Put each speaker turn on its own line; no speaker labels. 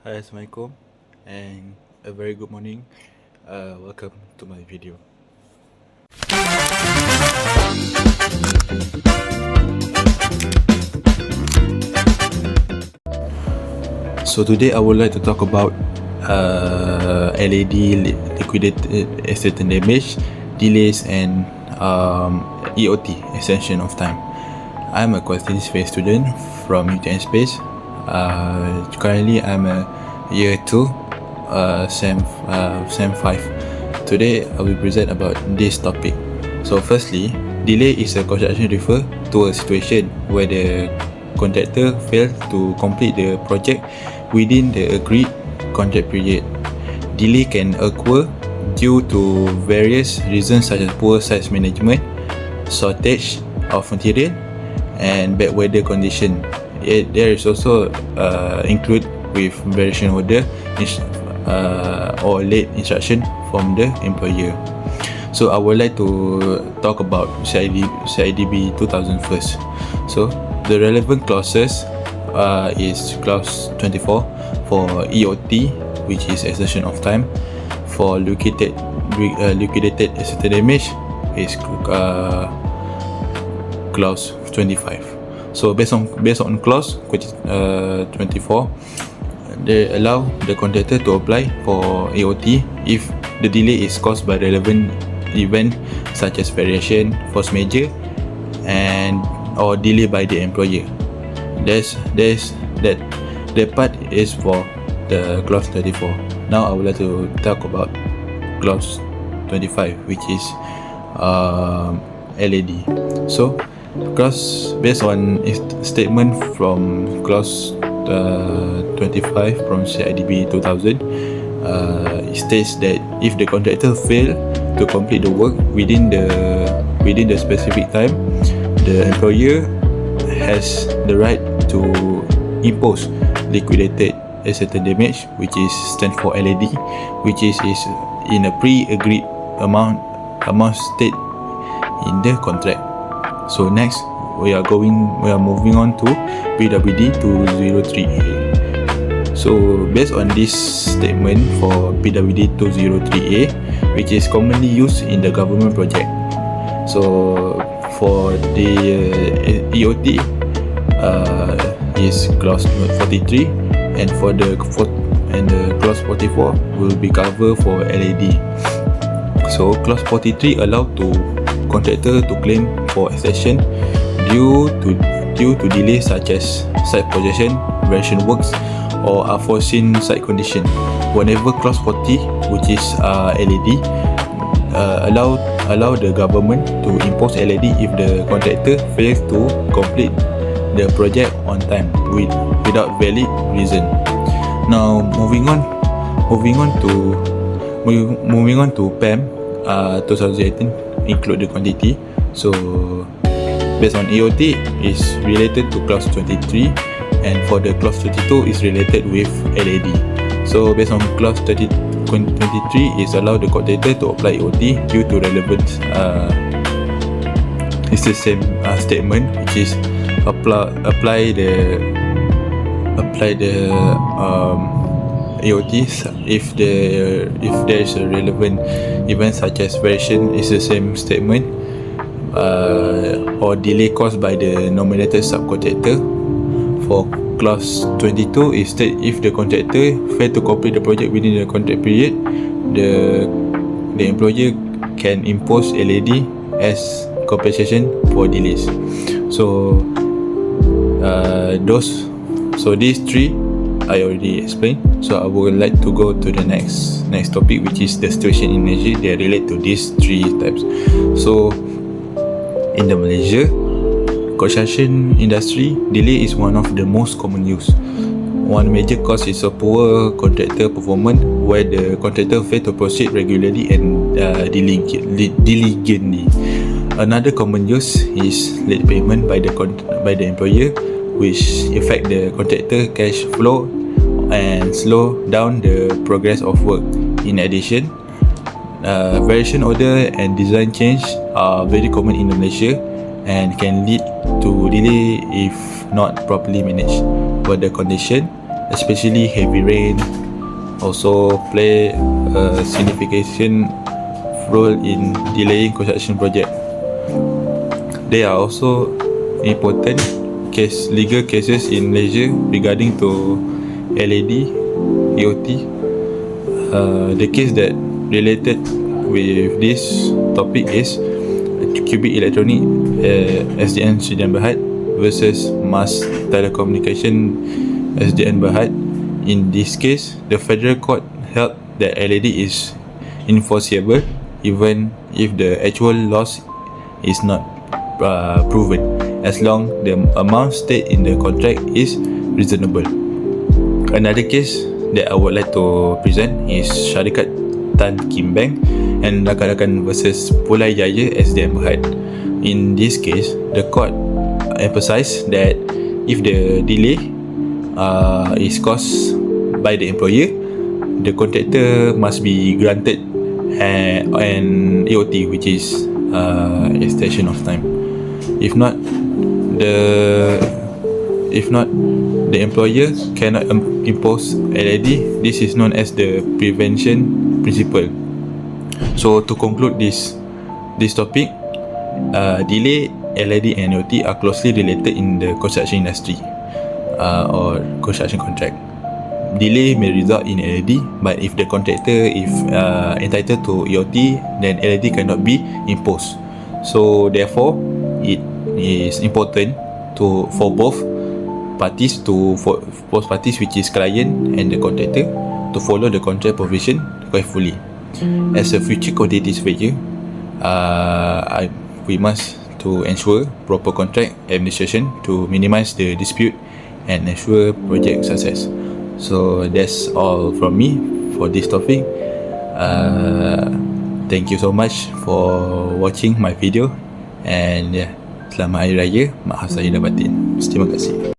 Hi, Assalamualaikum, and a very good morning. Welcome to my video. So today I would like to talk about LED liquidated asset and damage, delays, and EOT, extension of time. I'm a quantity space student from UTN Space. Currently I'm a year 2, sem 5. Today I will present about this topic. So firstly, delay is a construction refer to a situation where the contractor failed to complete the project within the agreed contract period. Delay can occur due to various reasons such as poor site management, shortage of material, and bad weather condition. There is also include with variation order or late instruction from the employer. So I would like to talk about CIDB 2000 first. So the relevant clauses is clause 24 for EOT, which is extension of time. For liquidated asset damage is clause 25. So based on clause 24, they allow the contractor to apply for EOT if the delay is caused by relevant event such as variation, force majeure, and or delay by the employer. That part is for the clause 34. Now I would like to talk about clause 25, which is LED. So clause based on statement from clause 25 from CIDB 2000, it states that if the contractor fail to complete the work within the specific time, the employer has the right to impose liquidated asset damage, which is stand for LED, which is in a pre-agreed amount state in the contract. So next we are moving on to PWD 203A. So based on this statement for PWD 203A, which is commonly used in the government project. So for the EOT is clause 43, and for the clause 44 will be covered for LED. So clause 43 allow to contractor to claim for extension due to delay such as site possession, variation works, or unforeseen site condition. Whenever clause 40, which is LED, allow the government to impose LED if the contractor fails to complete the project on time without valid reason. Now moving on to PAM 2018 include the quantity. So based on EOT is related to clause 23, and for the clause 22 is related with LED. So based on clause 23 is allow the contractor to apply EOT due to relevant it's the same statement, which is apply the EOTs if there is a relevant event such as variation is the same statement, or delay caused by the nominated subcontractor. For clause 22 is that if the contractor failed to complete the project within the contract period, the employer can impose LED as compensation for delays. So these three I already explained. So I would like to go to the next topic, which is the situation in Malaysia. They relate to these three types. So in the Malaysia construction industry, delay is one of the most common use. One major cause is a poor contractor performance, where the contractor fail to proceed regularly and diligently. Another common use is late payment by the employer, which affect the contractor cash flow and slow down the progress of work. In addition, variation order and design change are very common in Malaysia and can lead to delay if not properly managed. For the condition, especially heavy rain, also play a significant role in delaying construction project. There are also important legal cases in Malaysia regarding to LED, EOT. The case that related with this topic is cubic electronic SDN Sdn Berhad versus mass telecommunication SDN Berhad. In this case, the federal court held that LED is enforceable even if the actual loss is not proven, as long the amount stated in the contract is reasonable. Another case that I would like to present is Syarikat Tan Kim Bank and rakan-rakan versus Pulai Jaya SDN Berhad. In this case, the court emphasized that if the delay is caused by the employer, the contractor must be granted an EOT, which is extension of time. If not, the employer cannot impose LED. This is known as the prevention principle. So to conclude this topic, delay, LED and EOT are closely related in the construction industry or construction contract. Delay may result in LED, but if the contractor is entitled to EOT, then LED cannot be imposed. So therefore, it is important for both parties, which is client and the contractor, to follow the contract provision carefully. As a future quantity surveyor, we must to ensure proper contract administration to minimize the dispute and ensure project success. So that's all from me for this topic. Thank you so much for watching my video, and selamat Hari Raya, maaf zahir dan batin. Terima kasih.